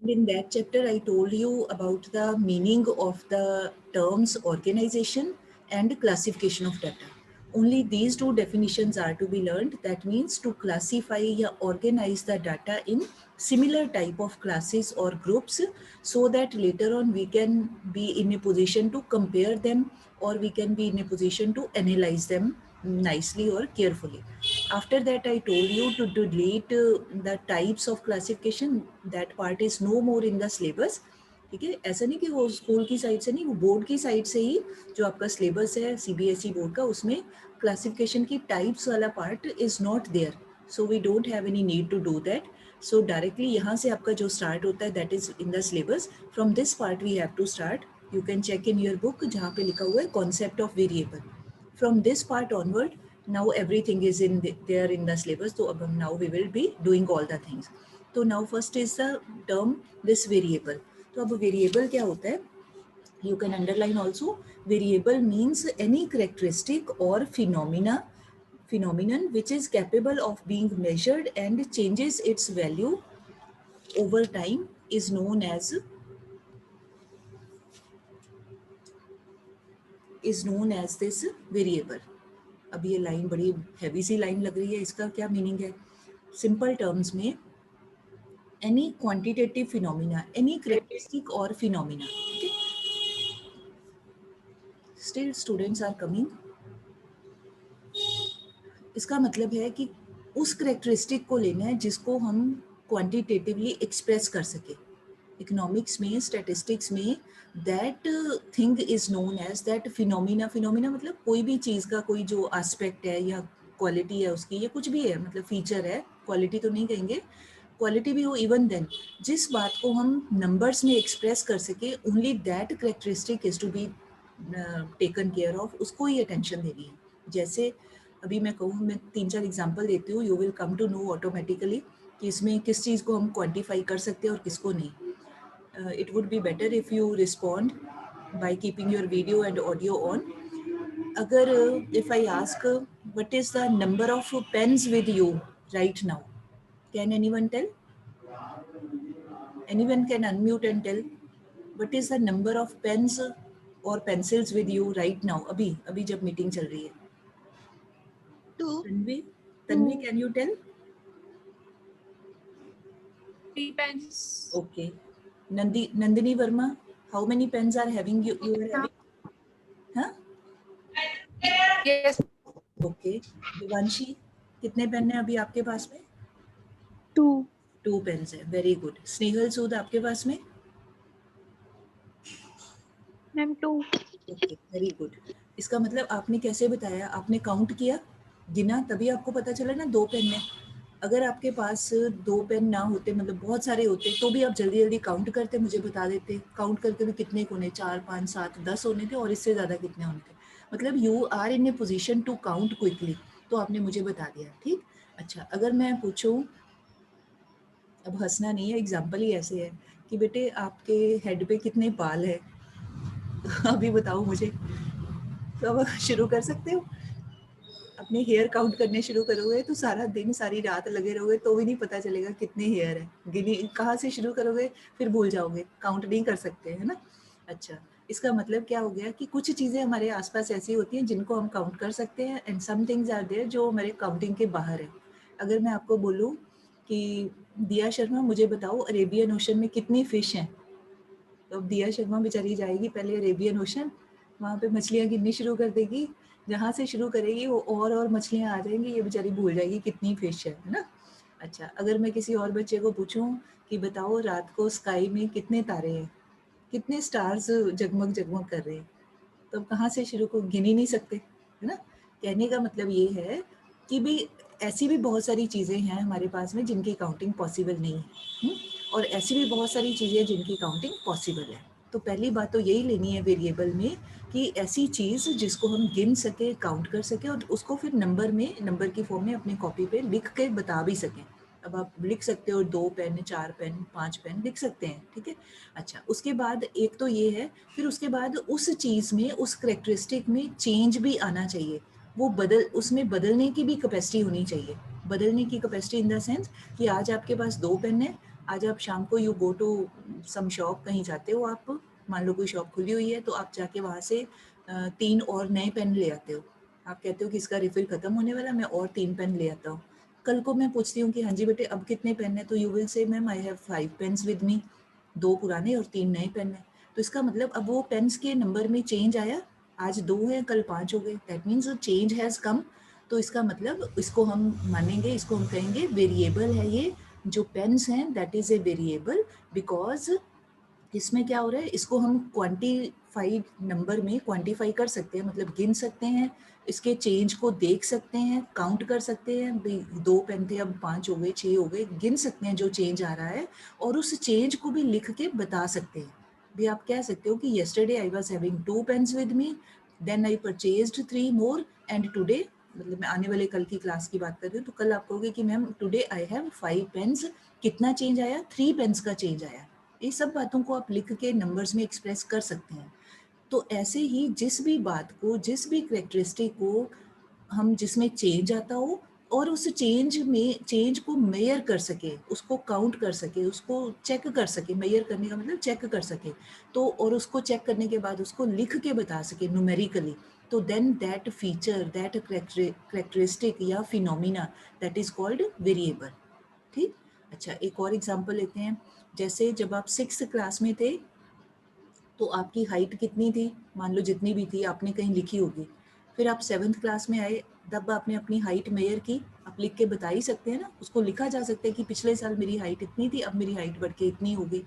In that chapter, I told you about the meaning of the terms organization and classification of data. Only these two definitions are to be learned. That means to classify or organize the data in similar type of classes or groups, so that later on we can be in a position to compare them, or we can be in a position to analyze them nicely or carefully. After that, I told you to delete the types of classification. That part is no more in the syllabus. ठीक है, ऐसा नहीं कि वो school की side से नहीं, वो बोर्ड की साइड से ही जो आपका सिलेबस है सीबीएसई बोर्ड का, उसमें क्लासिफिकेशन की टाइप्स वाला part is not there. So we don't have any need to do that. So directly यहाँ से आपका जो स्टार्ट होता है that is in the syllabus. From this part we have to start. You can check in your book जहाँ पे लिखा हुआ है concept of variable. From this part onward, now everything is there in the syllabus. So now we will be doing all the things. So now first is the term this variable. तो अब variable क्या होता है? You can underline also. Variable means any characteristic or phenomenon which is capable of being measured and changes its value over time is known as this variable. अब ये line बड़ी heavy सी line लग रही है, इसका क्या मीनिंग है? Simple terms में any quantitative phenomena, any characteristic और phenomena. Still students are coming. इसका मतलब है कि उस कैरेक्टरिस्टिक को लेना है जिसको हम क्वांटिटेटिवली एक्सप्रेस कर सके. इकोनॉमिक्स में, स्टैटिस्टिक्स में that thing is known as that phenomena. Phenomena मतलब कोई भी चीज़ का कोई जो एस्पेक्ट है या क्वालिटी है उसकी, या कुछ भी है, मतलब फीचर है, क्वालिटी तो नहीं कहेंगे, क्वालिटी भी हो. इवन देन जिस बात को हम नंबर्स में एक्सप्रेस कर सके, only that characteristic is to be taken care of. उसको ही अटेंशन देनी है. जैसे अभी मैं कहूँ, मैं 3-4 एग्जांपल देती हूँ, you will come to know automatically कि इसमें किस चीज़ को हम क्वांटिफाई कर सकते हैं और किसको नहीं. It would be better if you respond by keeping your video and audio on. Agar if I ask what is the number of pens with you right now, can anyone tell? Anyone can unmute and tell what is the number of pens or pencils with you right now? अभी जब meeting चल रही है. 2. Tanvi can you tell? 3 pens. Okay. Nandini Verma, how many pens are having you are having? Huh? Yes. Okay. Divanshi, कितने pen है अभी आपके पास में? 2 पेन्स है. Very good. स्नेहल सूद, आपके पास में? मैम 2. Okay, very good. इसका मतलब आपने कैसे बताया? आपने काउंट किया, गिना, तभी आपको पता चला ना 2 पेन है. अगर आपके पास 2 पेन ना होते, मतलब बहुत सारे होते, तो भी आप जल्दी जल्दी काउंट करते, मुझे बता देते. काउंट करके भी कितने होने? 4, 5, 7, 10 होने थे, और इससे ज़्यादा कितने होने थे? मतलब you are in a position to count quickly, तो आपने मुझे बता दिया. ठीक. अच्छा, अगर मैं पूछूँ, अब हंसना नहीं है, एग्जाम्पल ही ऐसे है कि बेटे आपके हेड पे कितने बाल है? अभी बताओ मुझे. तो अब शुरू कर सकते हो. अपने हेयर काउंट करने शुरू करोगे तो सारा दिन सारी रात लगे रहोगे तो भी नहीं पता चलेगा कितने हेयर है. गिनी कहाँ से शुरू करोगे? फिर भूल जाओगे, काउंट नहीं कर सकते, है ना. अच्छा, इसका मतलब क्या हो गया कि कुछ चीज़ें हमारे आसपास ऐसी होती हैं जिनको हम काउंट कर सकते हैं, and some things are there जो हमारे काउंटिंग के बाहर है. अगर मैं आपको बोलूँ कि दिया शर्मा मुझे बताओ अरेबियन ओशन में कितनी फ़िश हैं, तो अब दिया शर्मा बेचारी जाएगी पहले अरेबियन ओशन, वहाँ पे मछलियाँ गिननी शुरू कर देगी. जहाँ से शुरू करेगी वो और मछलियाँ आ जाएंगी, ये बेचारी भूल जाएगी कितनी फ़िश है ना. अच्छा, अगर मैं किसी और बच्चे को पूछूं कि बताओ रात को स्काई में कितने तारे हैं, कितने स्टार्स जगमग जगमग कर रहे हैं, तो कहाँ से शुरू को? गिन ही नहीं सकते, है ना. कहने का मतलब ये है कि भी ऐसी भी बहुत सारी चीज़ें हैं हमारे पास में जिनकी काउंटिंग पॉसिबल नहीं है, और ऐसी भी बहुत सारी चीज़ें जिनकी काउंटिंग पॉसिबल है. तो पहली बात तो यही लेनी है वेरिएबल में कि ऐसी चीज़ जिसको हम गिन सके, काउंट कर सके, और उसको फिर नंबर की फॉर्म में अपने कॉपी पे लिख के बता भी सकें. अब आप लिख सकते हो 2 पेन, 4 पेन, 5 पेन लिख सकते हैं. ठीक है. अच्छा, उसके बाद एक तो ये है, फिर उसके बाद उस चीज़ में, उस करेक्टरिस्टिक में चेंज भी आना चाहिए. वो उसमें बदलने की भी कैपेसिटी होनी चाहिए. बदलने की कैपेसिटी इन द सेंस कि आज आपके पास 2 पेन है, आज आप शाम को you go to some shop, कहीं जाते हो आप, मान लो कोई शॉप खुली हुई है, तो आप जाके वहाँ से 3 और नए पेन ले आते हो। आप कहते हो कि इसका रिफ़िल ख़त्म होने वाला है, मैं और 3 पेन ले आता हूँ। कल को मैं पूछती हूँ कि हाँ जी बेटे अब कितने पेन हैं? तो you will say ma'am I have 5 pens with me, 2 पुराने और 3 नए पेन हैं। तो इसका मतलब अब वो पेन्स के नंबर में चेंज आया, आज 2 हैं, कल 5 हो गए। That means change has come. तो इसका मतलब इसको हम मानेंगे, इसको हम कहेंगे वेरिएबल है ये। जो पेन्स हैं that is a variable, because इसमें क्या हो रहा है, इसको हम क्वांटिफाइड नंबर में क्वांटिफाई कर सकते हैं, मतलब गिन सकते हैं, इसके चेंज को देख सकते हैं, काउंट कर सकते हैं, भाई 2 पेन थे अब 5 हो गए, 6 हो गए, गिन सकते हैं जो चेंज आ रहा है, और उस चेंज को भी लिख के बता सकते हैं। भी आप कह सकते हो कि yesterday I was having 2 pens with me, then I purchased 3 more, and today, मतलब मैं आने वाले कल की क्लास की बात कर रही हूँ, तो कल आप कहोगे कि ma'am today I have 5 pens, कितना चेंज आया? 3 पेन्स का चेंज आया। ये सब बातों को आप लिख के नंबर्स में एक्सप्रेस कर सकते हैं। तो ऐसे ही जिस भी बात को, जिस भी कैरेक्टरिस्टिक को हम, जिसमें चेंज आता हो और उस चेंज को मेयर कर सके, उसको काउंट कर सके, उसको चेक कर सके, मेयर करने का मतलब चेक कर सके, तो और उसको चेक करने के बाद उसको लिख के बता सके न्यूमेरिकली, तो then that feature, that characteristic या phenomena, that is called variable. ठीक। अच्छा, एक और एग्जांपल लेते हैं। जैसे जब आप 6th क्लास में थे तो आपकी हाइट कितनी थी? मान लो जितनी भी थी आपने कहीं लिखी होगी। फिर आप 7th क्लास में आए, तब आपने अपनी हाइट मेजर की, आप लिख के बता ही सकते हैं ना, उसको लिखा जा सकता है कि पिछले साल मेरी हाइट इतनी थी, अब मेरी हाइट बढ़ के इतनी हो गई।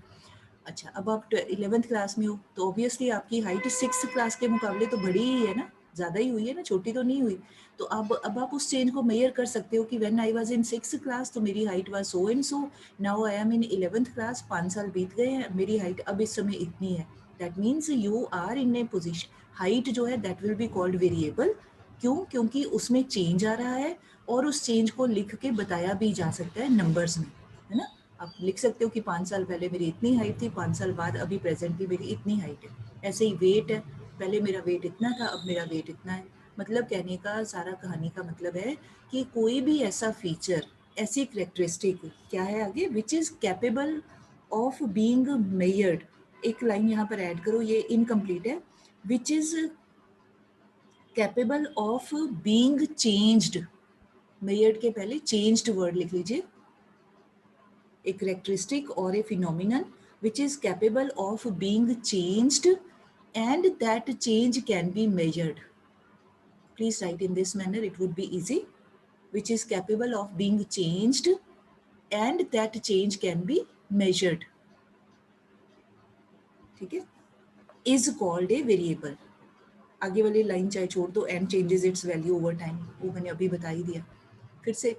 अच्छा, अब आप 11th क्लास में हो, तो ऑब्वियसली आपकी हाइट 6th क्लास के मुकाबले तो बड़ी ही है ना, ज़्यादा ही हुई है ना, छोटी तो नहीं हुई। तो अब आप उस चेंज को मेजर कर सकते हो कि when I was in 6th class तो मेरी height was so and so, now I am in 11th class, 5 साल बीत गए हैं, मेरी हाइट अब इस समय इतनी है। That means you are in a position, height जो है that will be called variable. क्यों? क्योंकि उसमें चेंज आ रहा है और उस चेंज को लिख के बताया भी जा सकता है नंबर्स में, है ना। आप लिख सकते हो कि 5 साल पहले मेरी इतनी हाइट थी, 5 साल बाद अभी प्रेजेंटली मेरी इतनी हाइट है। ऐसे ही वेट है, पहले मेरा वेट इतना था, अब मेरा वेट इतना है। मतलब कहने का सारा कहानी का मतलब है कि कोई भी ऐसा फीचर, ऐसी करेक्टरिस्टिक क्या है आगे, which is capable of being measured. एक लाइन यहाँ पर ऐड करो, ये इनकम्प्लीट है। Which is capable of being changed, measured के पहले चेंज्ड वर्ड लिख लीजिए। A characteristic or a phenomenon which is capable of being changed and that change can be measured. Please write in this manner, it would be easy. Which is capable of being changed and that change can be measured. ठीक है, is called a variable. आगे वाली line चाहे छोड़ दो, and changes its value over time, वो मैंने अभी बता ही दिया। फिर से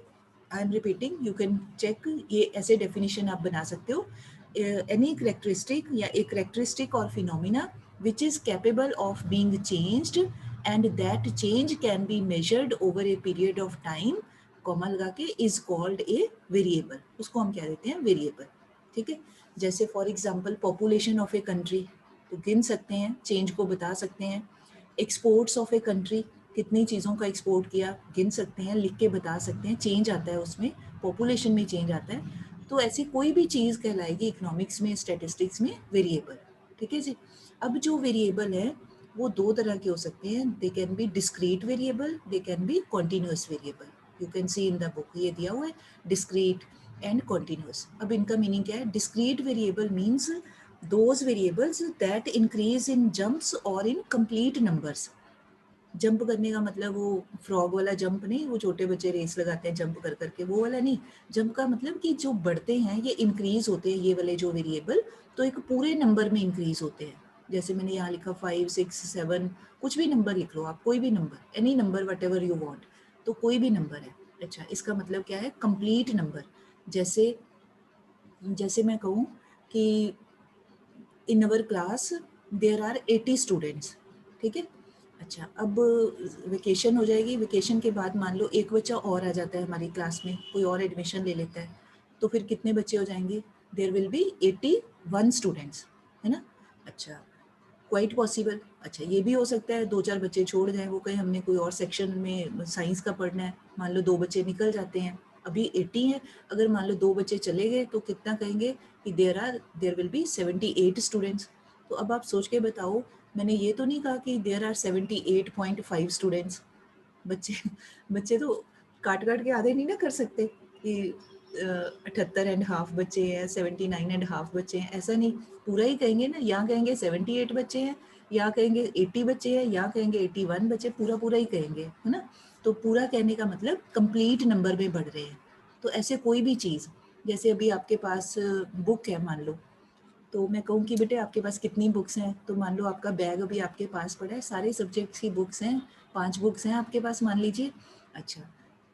I am repeating, you can check, ये ऐसे डेफिनेशन आप बना सकते हो। एनी करेक्टरिस्टिक या एक करेक्टरिस्टिक और phenomena which is capable of being changed and that change can be measured over a period of time, comma लगा के, इज कॉल्ड ए वेरिएबल। उसको हम क्या देते हैं? वेरिएबल। ठीक है। जैसे for example population of a country, तो गिन सकते हैं, चेंज को बता सकते हैं। एक्सपोर्ट्स ऑफ ए कंट्री, कितनी चीज़ों का एक्सपोर्ट किया, गिन सकते हैं, लिख के बता सकते हैं, चेंज आता है उसमें, पॉपुलेशन में चेंज आता है। तो ऐसी कोई भी चीज़ कहलाएगी इकोनॉमिक्स में, स्टैटिस्टिक्स में वेरिएबल। ठीक है जी। अब जो वेरिएबल है वो दो तरह के हो सकते हैं, they can be discrete variable, they can be continuous variable. You can see in the book, ये दिया हुआ है डिस्क्रीट एंड कॉन्टिन्यूस। अब इनका मीनिंग क्या है? Discrete variable means those variables that increase in jumps or in complete numbers. Jump करने का मतलब वो फ्रॉग वाला जंप नहीं, वो छोटे बच्चे रेस लगाते हैं जंप कर करके, वो वाला नहीं। जंप का मतलब कि जो बढ़ते हैं, ये इंक्रीज होते हैं, ये वाले जो वेरिएबल, तो एक पूरे नंबर में इंक्रीज होते हैं। जैसे मैंने यहाँ लिखा 5, 6, 7, कुछ भी नंबर लिख लो आप, कोई भी number, any number what ever you want, तो कोई भी नंबर है। अच्छा, इसका मतलब क्या है? Complete number. जैसे जैसे मैं कहूँ कि in our class there are 80 students. ठीक है। अच्छा, अब वेकेशन हो जाएगी, वेकेशन के बाद मान लो एक बच्चा और आ जाता है हमारी क्लास में, कोई और एडमिशन ले लेता है, तो फिर कितने बच्चे हो जाएंगे? देयर विल बी 81 स्टूडेंट्स, है ना। अच्छा, क्वाइट पॉसिबल। अच्छा, ये भी हो सकता है 2-4 बच्चे छोड़ जाएं, वो कहीं हमने कोई और सेक्शन में साइंस का पढ़ना है, मान लो 2 बच्चे निकल जाते हैं, अभी 80 है, अगर मान लो 2 बच्चे चले गए तो कितना कहेंगे कि देयर विल बी 78 स्टूडेंट्स। तो अब आप सोच के बताओ, मैंने ये तो नहीं कहा कि देयर आर 78.5 स्टूडेंट्स। बच्चे बच्चे तो काट काट के आधे नहीं ना कर सकते कि 78.5 बच्चे हैं, 79.5 बच्चे हैं, ऐसा नहीं, पूरा ही कहेंगे ना। यहाँ कहेंगे 78 बच्चे हैं, या कहेंगे 80 बच्चे हैं, या कहेंगे 81 बच्चे, पूरा पूरा ही कहेंगे, है ना। तो पूरा कहने का मतलब कंप्लीट नंबर में बढ़ रहे हैं। तो ऐसे कोई भी चीज़, जैसे अभी आपके पास बुक है मान लो, तो मैं कहूँ कि बेटे आपके पास कितनी बुक्स हैं, तो मान लो आपका बैग अभी आपके पास पड़ा है, सारे सब्जेक्ट्स की बुक्स हैं, 5 बुक्स हैं आपके पास मान लीजिए। अच्छा,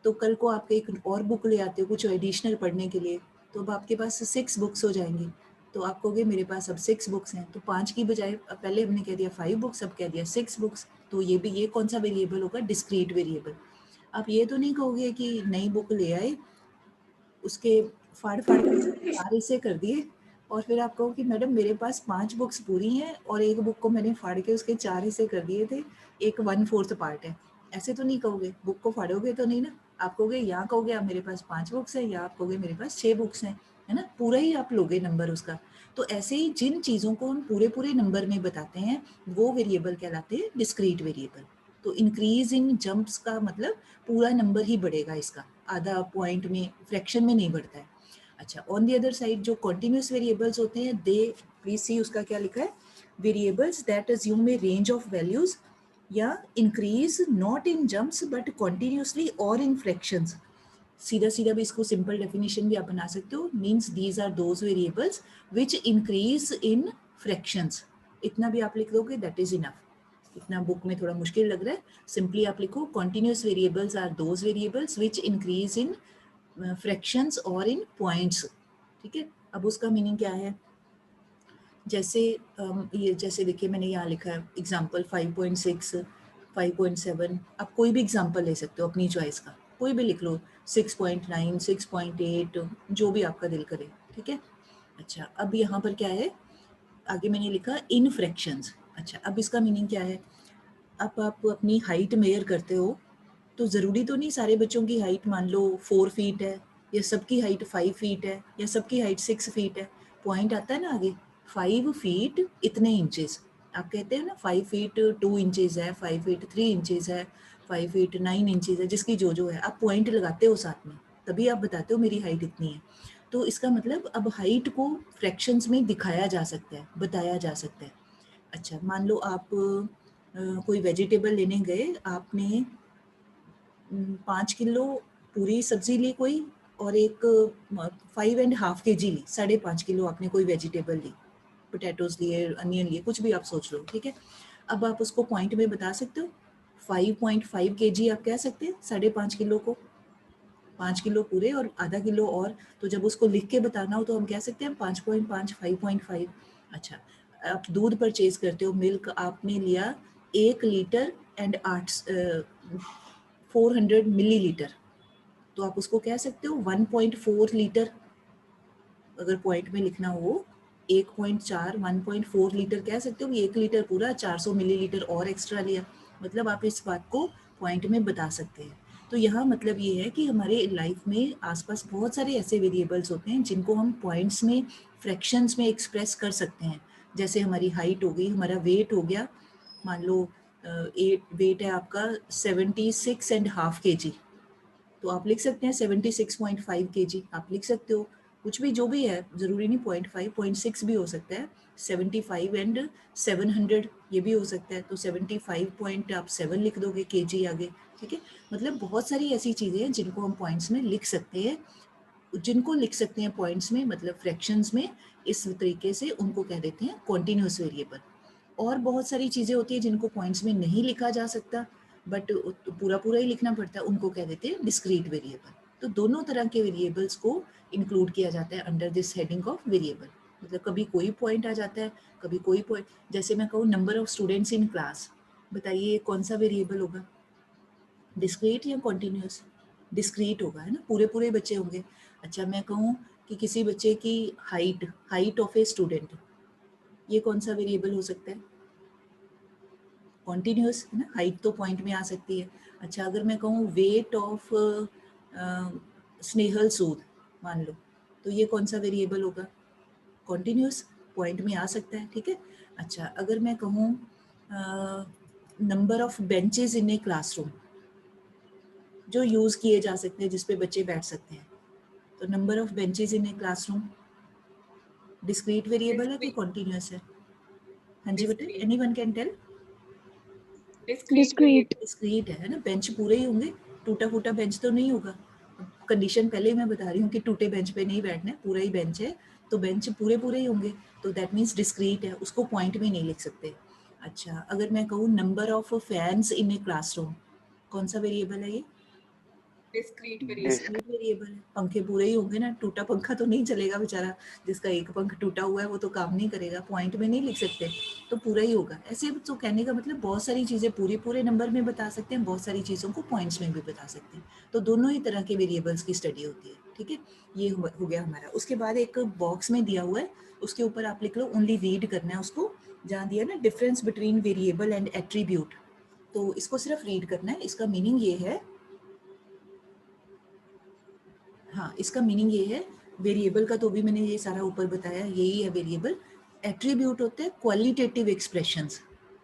तो कल को आप एक और बुक ले आते हो कुछ एडिशनल पढ़ने के लिए, तो अब आपके पास 6 बुक्स हो जाएंगी। तो आप कहोगे मेरे पास अब 6 बुक्स हैं, तो 5 की बजाय पहले हमने कह दिया 5 बुक्स, अब कह दिया 6 बुक्स। तो ये कौन सा वेरिएबल होगा? Discrete variable. आप ये तो नहीं कहोगे कि नई बुक ले आए, उसके फाड़ फाड़ के 4 हिस्से कर दिए, और फिर आप कहो कि मैडम मेरे पास 5 बुक्स पूरी हैं और एक बुक को मैंने फाड़ के उसके 4 हिस्से कर दिए थे, एक 1/4 पार्ट है। ऐसे तो नहीं कहोगे, बुक को फाड़ोगे तो नहीं ना। आप कहोगे, या कहोगे आप मेरे पास 5 बुक्स हैं, या आप कहोगे मेरे पास 6 बुक्स हैं, है ना, पूरा ही आप लोगे नंबर उसका। तो ऐसे ही जिन चीज़ों को हम पूरे पूरे नंबर में बताते हैं वो वेरिएबल कहलाते हैं डिस्क्रीट वेरिएबल। तो इंक्रीज इन जंप्स का मतलब पूरा नंबर ही बढ़ेगा इसका, आधा पॉइंट में, फ्रैक्शन में नहीं बढ़ता है। अच्छा, ऑन दी अदर साइड जो कॉन्टिन्यूस वेरिएबल्स होते हैं, दे, प्लीज सी उसका क्या लिखा है, variables that assume a range of values या increase not in jumps but continuously और इन फ्रैक्शंस। सीधा सीधा भी इसको सिंपल डेफिनेशन भी आप बना सकते हो, means these are those variables which increase in fractions. इतना भी आप लिख दोगे, दैट इज इनफ। इतना बुक में थोड़ा मुश्किल लग रहा है, सिंपली आप लिखो continuous variables are those variables which increase in fractions और इन पॉइंट्स। ठीक है, अब उसका मीनिंग क्या है? जैसे ये जैसे देखिए मैंने यहाँ लिखा है एग्जाम्पल 5.6, 5.7, आप कोई भी एग्जाम्पल ले सकते हो अपनी चॉइस का, कोई भी लिख लो, 6.9, 6.8, जो भी आपका दिल करे। ठीक है, अच्छा अब यहाँ पर क्या है, आगे मैंने लिखा इन फ्रैक्शंस। अच्छा, अब इसका मीनिंग क्या है? अब आप अपनी हाइट मेजर करते हो, तो ज़रूरी तो नहीं सारे बच्चों की हाइट मान लो 4 फीट है, या सबकी हाइट 5 फीट है, या सबकी हाइट 6 फीट है। पॉइंट आता है ना आगे, 5 फीट इतने इंचेस। आप कहते हैं ना 5 फीट 2 इंचेस है, 5 फीट 3 इंचेस है, 5 फीट 9 इंचेस है, जिसकी जो है, आप पॉइंट लगाते हो साथ में, तभी आप बताते हो मेरी हाइट इतनी है। तो इसका मतलब अब हाइट को फ्रैक्शंस में दिखाया जा सकता है, बताया जा सकता है। अच्छा, मान लो आप कोई वेजिटेबल लेने गए, आपने 5 किलो पूरी सब्जी ली कोई, और एक 5.5 kg ली, 5.5 किलो आपने कोई वेजिटेबल ली, पोटैटोज लिए, अनियन लिए, कुछ भी आप सोच लो। ठीक है, अब आप उसको पॉइंट में बता सकते हो, 5.5 kg आप कह सकते हैं 5.5 किलो को, 5 किलो पूरे और आधा किलो और। तो जब उसको लिख के बताना हो तो हम कह सकते हैं 5.5, 5.5। अच्छा, आप दूध परचेज करते हो, मिल्क आपने लिया 1 लीटर एंड 400 मिलीलीटर, तो आप उसको कह सकते हो 1.4 लीटर। अगर पॉइंट में लिखना हो 1.4, 1.4 लीटर कह सकते हो कि 1 लीटर पूरा, 400 मिलीलीटर और एक्स्ट्रा लिया, मतलब आप इस बात को पॉइंट में बता सकते हैं। तो यहाँ मतलब ये है कि हमारे लाइफ में आसपास बहुत सारे ऐसे वेरिएबल्स होते हैं जिनको हम पॉइंट्स में, फ्रैक्शंस में एक्सप्रेस कर सकते हैं। जैसे हमारी हाइट हो गई, हमारा वेट हो गया, मान लो वेट है आपका 76.5 kg, तो आप लिख सकते हैं 76.5 kg, आप लिख सकते हो कुछ भी, जो भी है, ज़रूरी नहीं 0.5, 0.6 भी हो सकता है, 75 एंड 700 ये भी हो सकता है, तो 75 पॉइंट आप 7 लिख दोगे kg आगे। ठीक है, मतलब बहुत सारी ऐसी चीज़ें हैं जिनको हम पॉइंट्स में लिख सकते हैं, जिनको लिख सकते हैं पॉइंट्स में, मतलब फ्रैक्शंस में, इस तरीके से उनको कह देते हैं कॉन्टिन्यूस वेरिएबल। और बहुत सारी चीज़ें होती है जिनको पॉइंट्स में नहीं लिखा जा सकता, बट पूरा पूरा ही लिखना पड़ता है, उनको कह देते हैं डिस्क्रीट वेरिएबल। तो दोनों तरह के वेरिएबल्स को इंक्लूड किया जाता है under this heading of variable. मतलब कभी कोई पॉइंट आ जाता है, कभी कोई पॉइंट, जैसे मैं कहूँ number of students in class, बताइए कौन सा वेरिएबल होगा, डिस्क्रीट या कॉन्टिन्यूस? डिस्क्रीट होगा, है ना, पूरे पूरे बच्चे होंगे। अच्छा, मैं कहूँ कि किसी बच्चे की height, height of a student, ये कौन सा वेरिएबल हो सकता है? कॉन्टिन्यूस, है ना, हाइट तो पॉइंट में आ सकती है। अच्छा, अगर मैं कहूँ वेट ऑफ स्नेहल सूद मान लो, तो ये कौन सा वेरिएबल होगा? कॉन्टिन्यूस, पॉइंट में आ सकता है, ठीक है। अच्छा, अगर मैं कहूँ number of benches in a classroom, जो यूज़ किए जा सकते हैं, जिस पे बच्चे बैठ सकते हैं, तो number of benches in a classroom discrete variable है कि कॉन्टिन्यूस है? हाँ जी बेटा, anyone can tell. Discrete. Discrete है ना, बेंच पूरे ही होंगे, टूटा फूटा बेंच तो नहीं होगा। कंडीशन पहले ही मैं बता रही हूँ कि टूटे बेंच पे नहीं बैठना है, पूरा ही बेंच है, तो बेंच पूरे पूरे ही होंगे, तो दैट मीन्स डिस्क्रीट है, उसको पॉइंट में नहीं लिख सकते। अच्छा, अगर मैं कहूँ number of fans in a classroom, कौन सा वेरिएबल है ये? डिस्क्रीट डिस्क्रीट वेरिएबल है, पंखे पूरे ही होंगे ना, टूटा पंखा तो नहीं चलेगा बेचारा, जिसका एक पंख टूटा हुआ है वो तो काम नहीं करेगा, पॉइंट में नहीं लिख सकते, तो पूरा ही होगा। ऐसे तो कहने का मतलब बहुत सारी चीज़ें पूरे पूरे नंबर में बता सकते हैं, बहुत सारी चीज़ों को पॉइंट्स में भी बता सकते हैं, तो दोनों ही तरह के वेरिएबल्स की स्टडी होती है, ठीक है। ये हो गया हमारा। उसके बाद एक बॉक्स में दिया हुआ है, उसके ऊपर आप लिख लो, ओनली रीड करना है उसको, जहाँ दिया ना difference between variable and attribute, तो इसको सिर्फ रीड करना है। इसका मीनिंग ये है, हाँ, इसका मीनिंग ये है, वेरिएबल का तो भी मैंने ये सारा ऊपर बताया, यही है वेरिएबल। एट्रीब्यूट होते हैं qualitative expressions,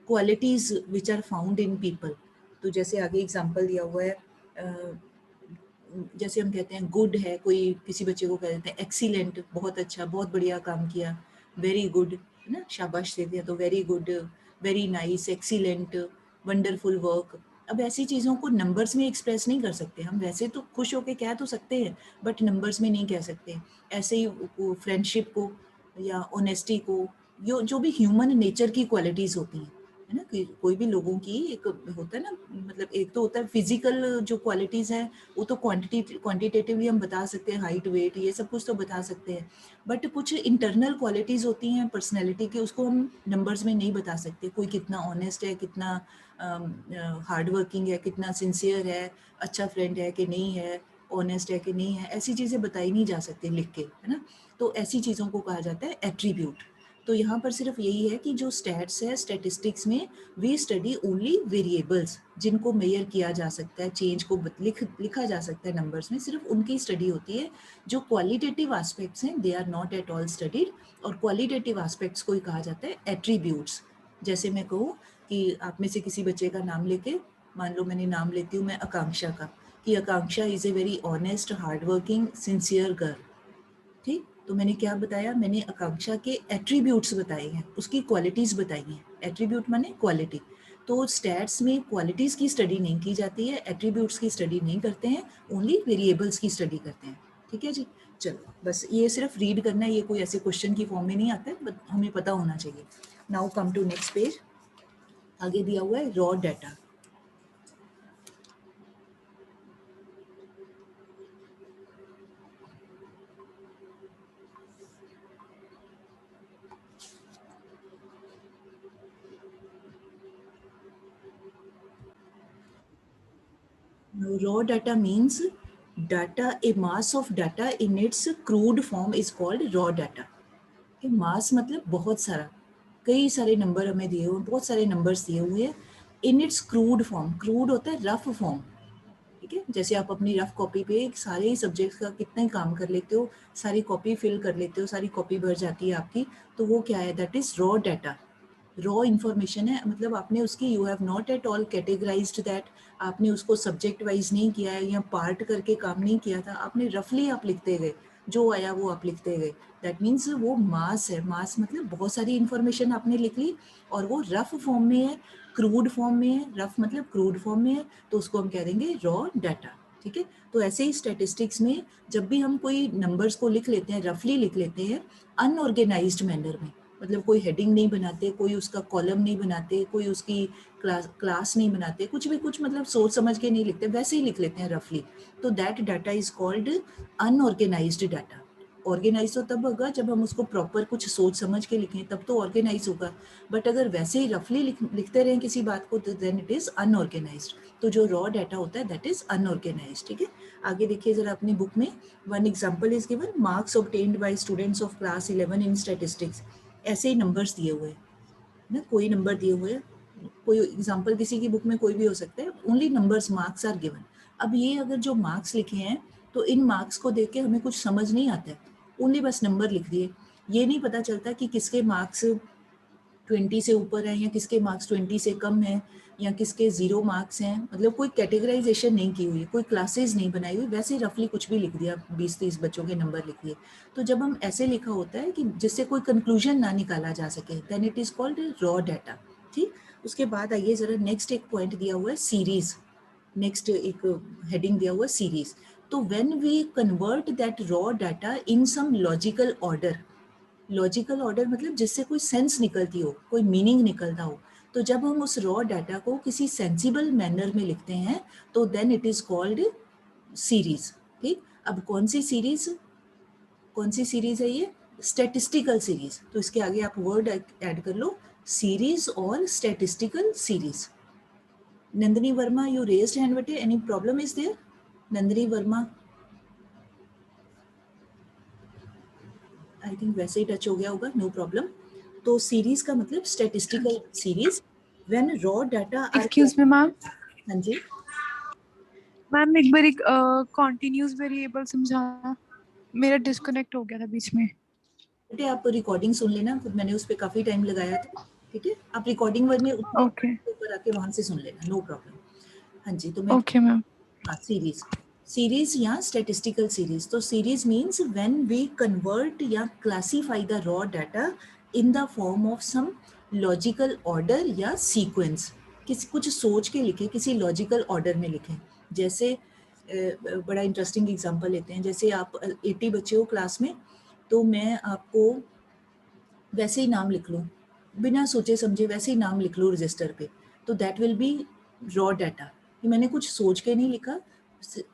qualities which are found in people. तो जैसे आगे एग्जांपल दिया हुआ है, जैसे हम कहते हैं गुड है, कोई किसी बच्चे को कह देते हैं एक्सीलेंट, बहुत अच्छा, बहुत बढ़िया काम किया, वेरी गुड, है ना, शाबाश देते हैं, तो very good, very nice, excellent, wonderful work. अब ऐसी चीज़ों को नंबर्स में एक्सप्रेस नहीं कर सकते हम, वैसे तो खुश होके कह तो सकते हैं, बट नंबर्स में नहीं कह सकते। ऐसे ही फ्रेंडशिप को या ऑनेस्टी को, जो भी ह्यूमन नेचर की क्वालिटीज़ होती हैं, है ना, कि कोई भी लोगों की एक होता है ना, मतलब एक तो होता है फिजिकल जो क्वालिटीज़ हैं, वो तो क्वांटिटेटिवली हम बता सकते हैं, हाइट वेट ये सब कुछ तो बता सकते हैं, बट कुछ इंटरनल क्वालिटीज़ होती हैं पर्सनैलिटी की, उसको हम नंबर्स में नहीं बता सकते। कोई कितना ऑनेस्ट है, कितना हार्ड वर्किंग है, कितना सिंसियर है, अच्छा फ्रेंड है कि नहीं है, ऑनेस्ट है कि नहीं है, ऐसी चीज़ें बताई नहीं जा सकती लिख के, है ना। तो ऐसी चीज़ों को कहा जाता है एट्रीब्यूट। तो यहाँ पर सिर्फ यही है कि जो स्टैट्स है, स्टैटिस्टिक्स में वी स्टडी ओनली वेरिएबल्स, जिनको मेजर किया जा सकता है, चेंज को लिखा जा सकता है नंबर्स में, सिर्फ उनकी स्टडी होती है। जो क्वालिटेटिव एस्पेक्ट्स हैं they are not at all studied, और क्वालिटेटिव एस्पेक्ट्स को ही कहा जाता है एट्रीब्यूट्स। जैसे मैं कहूँ कि आप में से किसी बच्चे का नाम लेके, मान लो मैंने नाम लेती हूँ मैं आकांक्षा का, कि Akanksha is a very honest, hard working, sincere girl, ठीक। तो मैंने क्या बताया, मैंने आकांक्षा के एट्रीब्यूट्स बताए हैं, उसकी क्वालिटीज़ बताई हैं। एट्रीब्यूट माने क्वालिटी। तो स्टैट्स में क्वालिटीज़ की स्टडी नहीं की जाती है, एट्रीब्यूट्स की स्टडी नहीं करते हैं, ओनली वेरिएबल्स की स्टडी करते हैं, ठीक है जी। चलो, बस ये सिर्फ रीड करना है, ये कोई ऐसे क्वेश्चन की फॉर्म में नहीं आता है, बट हमें पता होना चाहिए। Now come to next page. आगे दिया हुआ है raw data. Raw data means data, a mass of data in its crude form is called raw data. मास मतलब बहुत सारा, कई सारे नंबर हमें दिए हुए, बहुत सारे नंबर्स दिए हुए हैं, in its crude form. Crude होता है रफ फॉर्म, ठीक है। जैसे आप अपनी रफ कॉपी पे सारे ही सब्जेक्ट्स का कितना ही काम कर लेते हो, सारी कॉपी फिल कर लेते हो, सारी कॉपी भर जाती है आपकी, तो वो क्या है, that is raw data. Raw information है, मतलब आपने उसकी, you have not at all categorised that, आपने उसको सब्जेक्ट वाइज नहीं किया है या पार्ट करके काम नहीं किया था, आपने रफली आप लिखते गए, जो आया वो आप लिखते गए। दैट मीन्स वो मास है। मास मतलब बहुत सारी इन्फॉर्मेशन आपने लिख ली और वो रफ फॉर्म में है, क्रूड फॉर्म में है, रफ मतलब क्रूड फॉर्म में है, तो उसको हम कह देंगे रॉ डाटा, ठीक है। तो ऐसे ही स्टैटिस्टिक्स में जब भी हम कोई नंबर्स को लिख लेते हैं, रफली लिख लेते हैं, अनऑर्गेनाइज्ड मैनर में, मतलब कोई हेडिंग नहीं बनाते, कोई उसका कॉलम नहीं बनाते, कोई उसकी क्लास नहीं बनाते, कुछ भी कुछ मतलब सोच समझ के नहीं लिखते, वैसे ही लिख लेते हैं रफली, तो that data is called unorganised data. Organise तो तब होगा जब हम उसको प्रॉपर कुछ सोच समझ के लिखें, तब तो ऑर्गेनाइज होगा, बट अगर वैसे ही रफली लिखते रहें किसी बात को, तो देन इट इज अनऑर्गेनाइज्ड। तो जो रॉ डाटा होता है दैट इज अनऑर्गेनाइज्ड, ठीक है। आगे देखिए जरा अपनी बुक में, one example is given, marks obtained by students of class 11 in statistics. ऐसे ही नंबर्स दिए हुए हैं ना, कोई नंबर दिए हुए हैं, कोई एग्जांपल किसी की बुक में कोई भी हो सकता है, only numbers, marks are given. अब ये अगर जो मार्क्स लिखे हैं तो इन मार्क्स को देख के हमें कुछ समझ नहीं आता है, ओनली बस नंबर लिख दिए। ये नहीं पता चलता कि किसके मार्क्स 20 से ऊपर हैं या किसके मार्क्स 20 से कम हैं या किसके 0 मार्क्स हैं, मतलब कोई कैटेगराइजेशन नहीं की हुई, कोई क्लासेस नहीं बनाई हुई, वैसे रफली कुछ भी लिख दिया, 20-30 बच्चों के नंबर लिख दिए। तो जब हम ऐसे लिखा होता है कि जिससे कोई कंक्लूजन ना निकाला जा सके, then it is called raw data. ठीक, उसके बाद आइए ज़रा नेक्स्ट एक पॉइंट दिया हुआ है सीरीज़, नेक्स्ट एक हेडिंग दिया हुआ है सीरीज़। तो when we convert that raw data in some logical order, logical order मतलब जिससे कोई सेंस निकलती हो, कोई मीनिंग निकलता हो, तो जब हम उस रॉ डाटा को किसी सेंसिबल मैनर में लिखते हैं तो then it is called series. ठीक, अब कौन सी सीरीज है ये? Statistical series. तो इसके आगे आप वर्ड ऐड कर लो, सीरीज और statistical series. Nandini Verma, you raised hand बेटे, any problem is there? Nandini Verma, I think वैसे ही टच हो गया होगा, नो प्रॉब्लम। तो सीरीज का मतलब statistical series, when raw data are, excuse me ma'am, हाँ जी मैम एक बार एक कॉन्टिन्यूस वेरिएबल समझाना, मेरा डिस्कनेक्ट हो गया था बीच में। बेटे, आप रिकॉर्डिंग सुन लेना, फिर मैंने उस पर काफ़ी टाइम लगाया था। ठीक है, आप रिकॉर्डिंग में उतने ओके ऊपर आके वहाँ से सुन लेना, नो प्रॉब्लम। हाँ जी, तो मैं, ओके मैम। हाँ सीरीज, सीरीज या स्टैटिस्टिकल सीरीज। तो series means when we convert या classify the raw data in the form of some logical order या सीक्वेंस, किसी कुछ सोच के लिखें, किसी लॉजिकल ऑर्डर में लिखें। जैसे बड़ा इंटरेस्टिंग एग्जांपल लेते हैं, जैसे आप 80 बच्चे हो क्लास में, तो मैं आपको वैसे ही नाम लिख लूँ, बिना सोचे समझे वैसे ही नाम लिख लूँ रजिस्टर पे, तो that will B raw data. कि मैंने कुछ सोच के नहीं लिखा,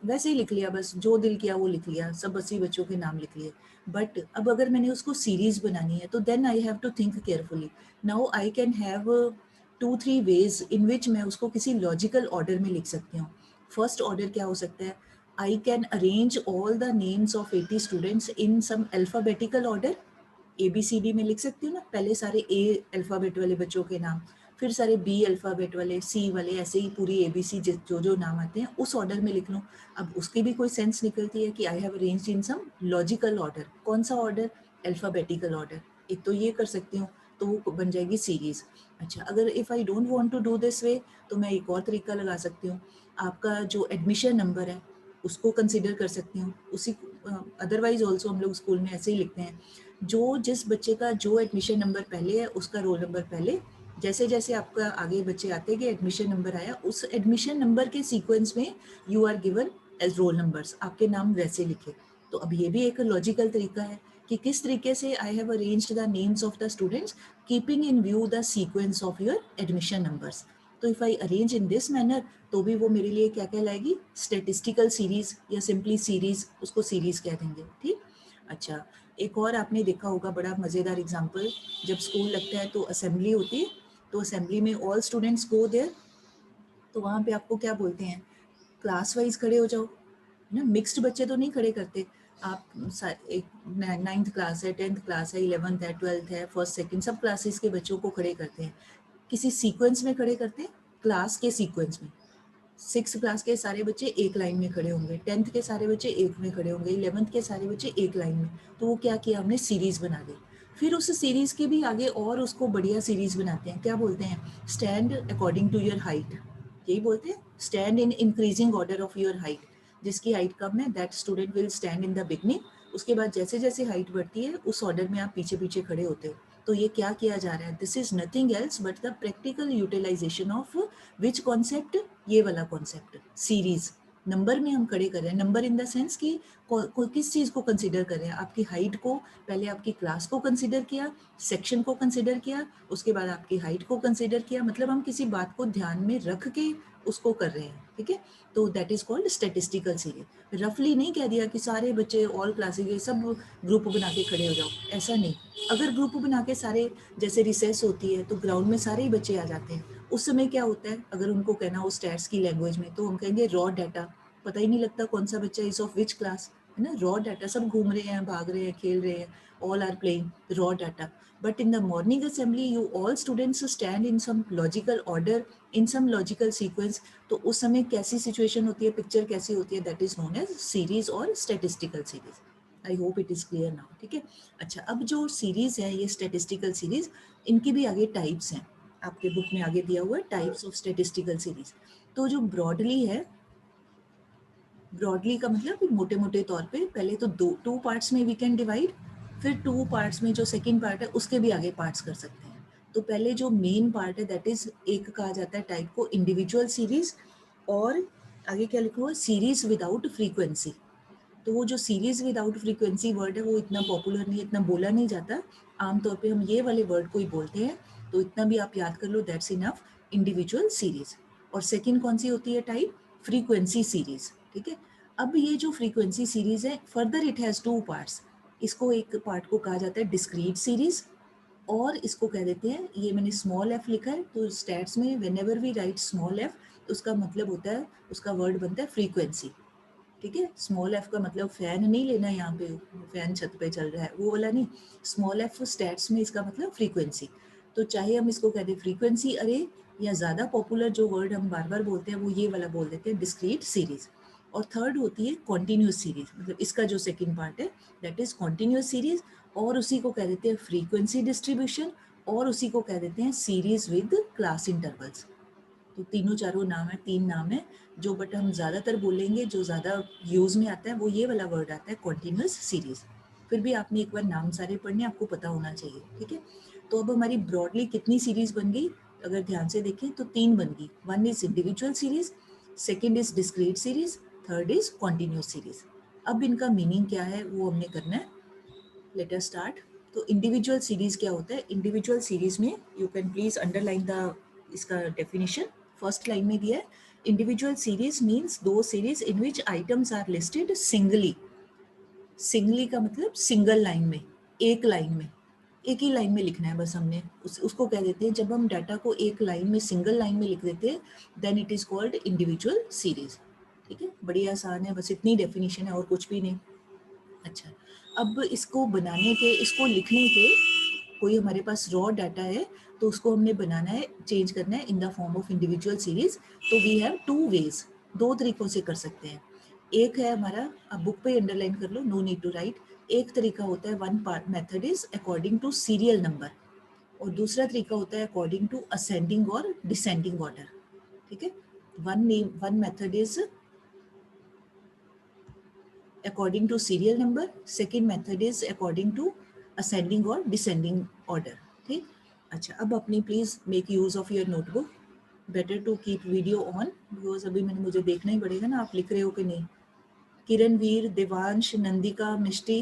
वैसे ही लिख लिया, बस जो दिल किया वो लिख लिया, सब 80 बच्चों के नाम लिख लिए। बट अब अगर मैंने उसको सीरीज बनानी है तो then I have to think carefully. Now I can have 2-3 ways in which मैं उसको किसी लॉजिकल ऑर्डर में लिख सकती हूँ। फर्स्ट ऑर्डर क्या हो सकता है? I can arrange all the names of 80 students in some alphabetical order. ABCD में लिख सकती हूँ ना, पहले सारे A अल्फ़ाबेट वाले बच्चों के नाम, फिर सारे B अल्फ़ाबेट वाले, C वाले, ऐसे ही पूरी ABC जो जो नाम आते हैं उस ऑर्डर में लिख लूँ। अब उसकी भी कोई सेंस निकलती है कि I have arranged in some logical order. कौन सा ऑर्डर? Alphabetical order. एक तो ये कर सकती हूँ, तो वो बन जाएगी सीरीज़। अच्छा, अगर if I don't want to do this way, तो मैं एक और तरीका लगा सकती हूँ। आपका जो एडमिशन नंबर है उसको कंसिडर कर सकती हूँ, उसी अदरवाइज ऑल्सो हम लोग स्कूल में ऐसे ही लिखते हैं, जो जिस बच्चे का जो एडमिशन नंबर पहले है उसका रोल नंबर पहले, जैसे जैसे आपका आगे बच्चे आते हैं कि एडमिशन नंबर आया, उस एडमिशन नंबर के सीक्वेंस में you are given as roll numbers, आपके नाम वैसे लिखे। तो अब ये भी एक लॉजिकल तरीका है कि किस तरीके से I have arranged the names of the students keeping in view the sequence of your admission numbers. तो if I arrange in this manner, तो भी वो मेरे लिए क्या कहलाएगी? स्टैटिस्टिकल सीरीज या सिंपली सीरीज, उसको सीरीज कह देंगे। ठीक, अच्छा, एक और आपने देखा होगा बड़ा मज़ेदार एग्जाम्पल, जब स्कूल लगता है तो असेंबली होती है, तो असेंबली में ऑल स्टूडेंट्स गो देयर, तो वहाँ पे आपको क्या बोलते हैं? क्लास वाइज खड़े हो जाओ ना, मिक्स्ड बच्चे तो नहीं खड़े करते। आप एक 9th क्लास है, 10th क्लास है, 11th है, 12th है, फर्स्ट सेकंड, सब क्लासेस के बच्चों को खड़े करते हैं। किसी सीक्वेंस में खड़े करते हैं, क्लास के सीक्वेंस में। 6th क्लास के सारे बच्चे एक लाइन में खड़े होंगे, 10th के सारे बच्चे एक में खड़े होंगे, 11th के सारे बच्चे एक लाइन में। तो वो क्या किया हमने? सीरीज बना दी। फिर उस सीरीज के भी आगे और उसको बढ़िया सीरीज बनाते हैं, क्या बोलते हैं? Stand according to your height, यही बोलते हैं, stand in increasing order of your height. जिसकी हाइट कम है that student will stand in the beginning. उसके बाद जैसे जैसे हाइट बढ़ती है उस ऑर्डर में आप पीछे पीछे खड़े होते हो। तो ये क्या किया जा रहा है? This is nothing else but the practical utilisation of which concept? ये वाला कॉन्सेप्ट, सीरीज। नंबर में हम खड़े कर रहे हैं, नंबर इन द सेंस कि किस चीज़ को कंसिडर कर रहे हैं? आपकी हाइट को, पहले आपकी क्लास को कंसिडर किया, सेक्शन को कंसिडर किया, उसके बाद आपकी हाइट को कंसिडर किया, मतलब हम किसी बात को ध्यान में रख के उसको कर रहे हैं। ठीक है, तो that is called statistical series. रफली नहीं कह दिया कि सारे बच्चे ऑल क्लासेस के सब ग्रुप बना के खड़े हो जाओ, ऐसा नहीं। अगर ग्रुप बना के सारे, जैसे रिसेस होती है तो ग्राउंड में सारे ही बच्चे आ जाते हैं, उस समय क्या होता है? अगर उनको कहना हो स्टैट्स की लैंग्वेज में, तो हम कहेंगे रॉ डाटा। पता ही नहीं लगता कौन सा बच्चा इज ऑफ विच क्लास, है ना, रॉ डाटा। सब घूम रहे हैं, भाग रहे हैं, खेल रहे हैं, all are playing raw data. But in the morning assembly, you all students stand in some logical order, in some logical sequence. तो उस समय कैसी situation होती है, picture कैसी होती है, that is known as series और statistical series. I hope it is clear now. ठीक है. अच्छा, अब जो series है, ये statistical series, इनकी भी आगे types हैं. आपके बुक में आगे दिया हुआ है types of statistical series. तो जो broadly है, ब्रॉडली का मतलब मोटे मोटे तौर पे पहले तो टू पार्ट्स में वी कैन डिवाइड, फिर टू पार्ट्स में जो सेकंड पार्ट है उसके भी आगे पार्ट्स कर सकते हैं. तो पहले जो मेन पार्ट है दैट इज एक कहा जाता है टाइप को इंडिविजुअल सीरीज, और आगे क्या लिखा हुआ है, सीरीज विदाउट फ्रीक्वेंसी. तो वो जो सीरीज विदाउट फ्रीक्वेंसी वर्ड है वो इतना पॉपुलर नहीं, इतना बोला नहीं जाता. आमतौर पे हम ये वाले वर्ड को ही बोलते हैं, तो इतना भी आप याद कर लो, दैट्स इनफ. Individual series. और सेकंड कौन सी होती है टाइप, फ्रीक्वेंसी सीरीज. ठीक है. अब ये जो फ्रीक्वेंसी सीरीज है, further it has two parts. इसको एक पार्ट को कहा जाता है डिस्क्रीट सीरीज, और इसको कह देते हैं, ये मैंने स्मॉल एफ लिखा है, तो स्टैट्स में whenever we write small F, तो उसका मतलब होता है, उसका वर्ड बनता है फ्रीक्वेंसी. ठीक है. स्मॉल एफ का मतलब फैन नहीं लेना, यहाँ पे फैन छत पे चल रहा है वो वाला नहीं. स्मॉल एफ स्टैट्स में इसका मतलब फ्रीक्वेंसी. तो चाहे हम इसको कहते हैं फ्रीक्वेंसी अरे, या ज़्यादा पॉपुलर जो वर्ड हम बार बार बोलते हैं वो ये वाला बोल देते हैं, डिस्क्रीट सीरीज. और थर्ड होती है कॉन्टीन्यूस सीरीज, मतलब इसका जो सेकंड पार्ट है दैट इज कॉन्टीन्यूस सीरीज, और उसी को कह देते हैं फ्रीक्वेंसी डिस्ट्रीब्यूशन, और उसी को कह देते हैं सीरीज विद क्लास इंटरवल्स. तो तीनों चारों नाम है, तीन नाम है जो, बट हम ज़्यादातर बोलेंगे, जो ज़्यादा यूज़ में आता है वो ये वाला वर्ड आता है कॉन्टीन्यूस सीरीज. फिर भी आपने एक बार नाम सारे पढ़ने, आपको पता होना चाहिए. ठीक है. तो अब हमारी ब्रॉडली कितनी सीरीज बन गई, अगर ध्यान से देखें तो तीन बन गई. One is individual series, second is discrete series, third is continuous series. अब इनका मीनिंग क्या है वो हमने करना है. Let us start. तो इंडिविजुअल सीरीज क्या होता है, इंडिविजुअल सीरीज में you can please underline the इसका डेफिनेशन. फर्स्ट लाइन में दिया है, individual series means those series in which items are listed singly. Singly का मतलब सिंगल लाइन में, एक लाइन में, एक ही लाइन में लिखना है बस हमने. उसको कह देते हैं, जब हम डाटा को एक लाइन में, सिंगल लाइन में लिख देते हैं, then it is called individual series. ठीक है. बड़ी आसान है, बस इतनी डेफिनेशन है और कुछ भी नहीं. अच्छा, अब इसको बनाने के, इसको लिखने के, कोई हमारे पास रॉ डाटा है तो उसको हमने बनाना है, चेंज करना है इन the form of individual series. तो वी हैव टू वेज, दो तरीकों से कर सकते हैं. एक है हमारा, अब बुक पे अंडरलाइन कर लो, नो नीड टू राइट. एक तरीका होता है, one part method is according to serial number, और दूसरा तरीका होता है अकॉर्डिंग टू असेंडिंग और डिसेंडिंग ऑर्डर. ठीक है. One method is according to serial number, second method is according to ascending or descending order. ठीक. अच्छा, अब अपनी please make use of your notebook. Better to keep video on, because अभी मुझे देखना ही पड़ेगा ना आप लिख रहे हो कि नहीं. Kiran, Veer, Devansh, Nandika, Mishti,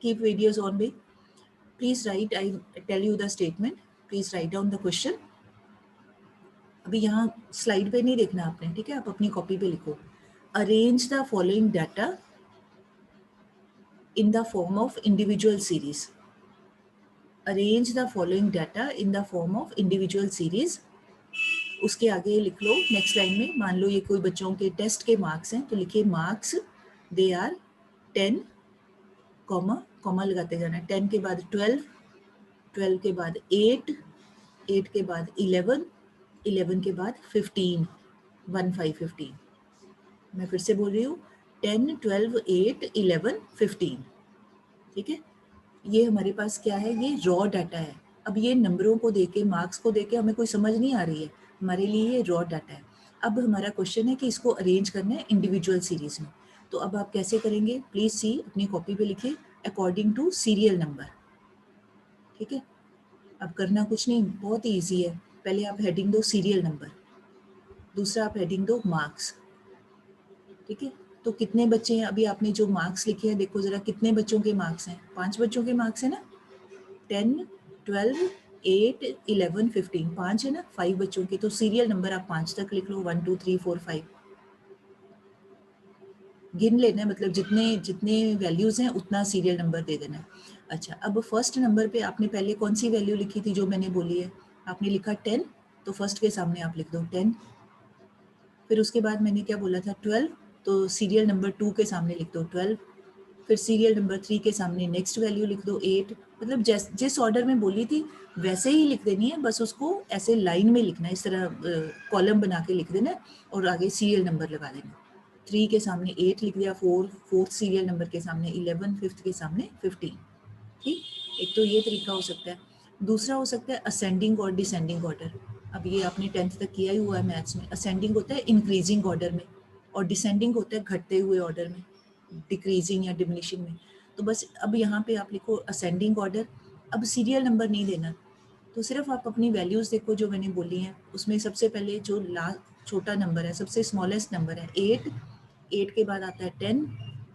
keep videos on भी. Please write, I tell you the statement, please write down the question. अभी यहाँ स्लाइड पे नहीं देखना आपने, ठीक है, आप अपनी कॉपी पे लिखो. Arrange the following data in the form of individual series. Arrange the following data in the form of individual series. उसके आगे लिख लो नेक्स्ट लाइन में, मान लो ये कोई बच्चों के टेस्ट के मार्क्स हैं, तो लिखिए marks they are 10, comma comma लगाते जाना है. 10 के बाद 12, 12 के बाद 8, 8 के बाद 11, 11 के बाद 15, 1 5 15. मैं फिर से बोल रही हूँ, 10, 12, 8, 11, 15. ठीक है. ये हमारे पास क्या है, ये रॉ डाटा है. अब ये नंबरों को देके, मार्क्स को देके हमें कोई समझ नहीं आ रही है, हमारे लिए ये रॉ डाटा है. अब हमारा क्वेश्चन है कि इसको अरेंज करना है इंडिविजुअल सीरीज में. तो अब आप कैसे करेंगे, प्लीज सी, अपनी कॉपी पे लिखिए अकॉर्डिंग टू सीरियल नंबर. ठीक है. अब करना कुछ नहीं, बहुत ही ईजी है. पहले आप हेडिंग दो सीरियल नंबर, दूसरा आप हेडिंग दो मार्क्स. ठीक है. तो कितने बच्चे हैं, अभी आपने जो मार्क्स लिखे हैं देखो जरा, कितने बच्चों के मार्क्स हैं, 5 बच्चों के मार्क्स हैं ना. 10, 12, 8, 11, 15, 5 है ना, 5 बच्चों की. तो सीरियल नंबर आप 5 तक लिख लो, 1 2 3 4 5 गिन लेना है, मतलब जितने जितने वैल्यूज हैं उतना सीरियल नंबर दे देना है. अच्छा, अब फर्स्ट नंबर पे आपने पहले कौन सी वैल्यू लिखी थी जो मैंने बोली है, आपने लिखा 10, तो फर्स्ट के सामने आप लिख दो 10. फिर उसके बाद मैंने क्या बोला था 12, तो सीरियल नंबर 2 के सामने लिख दो 12. फिर सीरियल नंबर 3 के सामने नेक्स्ट वैल्यू लिख दो 8, मतलब जिस ऑर्डर में बोली थी वैसे ही लिख देनी है, बस उसको ऐसे लाइन में लिखना है, इस तरह कॉलम बना के लिख देना और आगे सीरियल नंबर लगा देना। 3 के सामने 8 लिख दिया, 4 फोर्थ सीरियल नंबर के सामने 11, फिफ्थ के सामने 15। ठीक, एक तो ये तरीका हो सकता है। दूसरा हो सकता है असेंडिंग और डिसेंडिंग ऑर्डर। अब ये आपने 10th तक किया ही हुआ है मैथ्स में। असेंडिंग होता है इंक्रीजिंग ऑर्डर में और डिसेंडिंग होता है घटते हुए ऑर्डर में, डिक्रीजिंग या डिमिनिशिंग में। तो बस अब यहाँ पे आप लिखो असेंडिंग ऑर्डर। अब सीरियल नंबर नहीं देना, तो सिर्फ आप अपनी वैल्यूज़ देखो जो मैंने बोली हैं, उसमें सबसे पहले जो लास्ट छोटा नंबर है, सबसे स्मॉलेस्ट नंबर है 8, 8 के बाद आता है 10,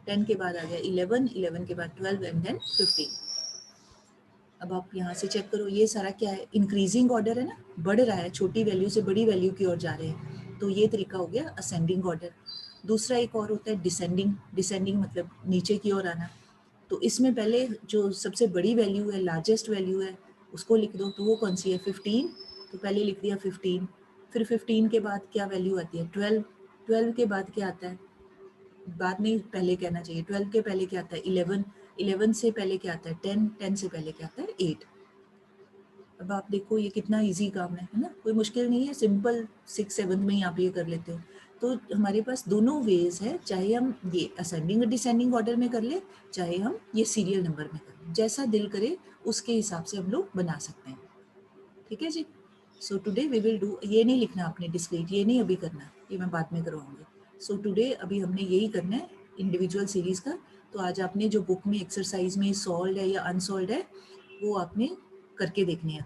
10 के बाद आ गया 11, 11 के बाद 12 एंड देन 15। अब आप यहाँ से चेक करो, ये सारा क्या है, इंक्रीजिंग ऑर्डर है ना, बढ़ रहा है, छोटी वैल्यू से बड़ी वैल्यू की ओर जा रहे हैं, तो ये तरीका हो गया असेंडिंग ऑर्डर। दूसरा एक और होता है डिसेंडिंग। डिसेंडिंग मतलब नीचे की ओर आना। तो इसमें पहले जो सबसे बड़ी वैल्यू है, लार्जेस्ट वैल्यू है, उसको लिख दो। तो वो कौन सी है, 15, तो पहले लिख दिया 15। फिर 15 के बाद क्या वैल्यू आती है, 12, 12 के बाद क्या आता है, बाद में पहले कहना चाहिए, 12 के पहले क्या आता है 11, 11 से पहले क्या आता है 10, 10 से पहले क्या आता है 8। अब आप देखो ये कितना इजी काम है ना, कोई मुश्किल नहीं है, सिंपल 6 7 में ही आप ये कर लेते हो। तो हमारे पास दोनों वेज है, चाहे हम ये असेंडिंग और डिसेंडिंग ऑर्डर में कर ले, चाहे हम ये सीरियल नंबर में कर ले, जैसा दिल करे उसके हिसाब से हम लोग बना सकते हैं। ठीक है जी। So today we will do, ये नहीं लिखना आपने डिस्क्रीट, ये नहीं अभी करना, ये मैं बाद में करवाऊंगी। सो टुडे अभी हमने यही करना है इंडिविजुअल सीरीज का। तो आज आपने जो बुक में एक्सरसाइज में सॉल्व है या अनसॉल्व है वो आपने करके देखनी है।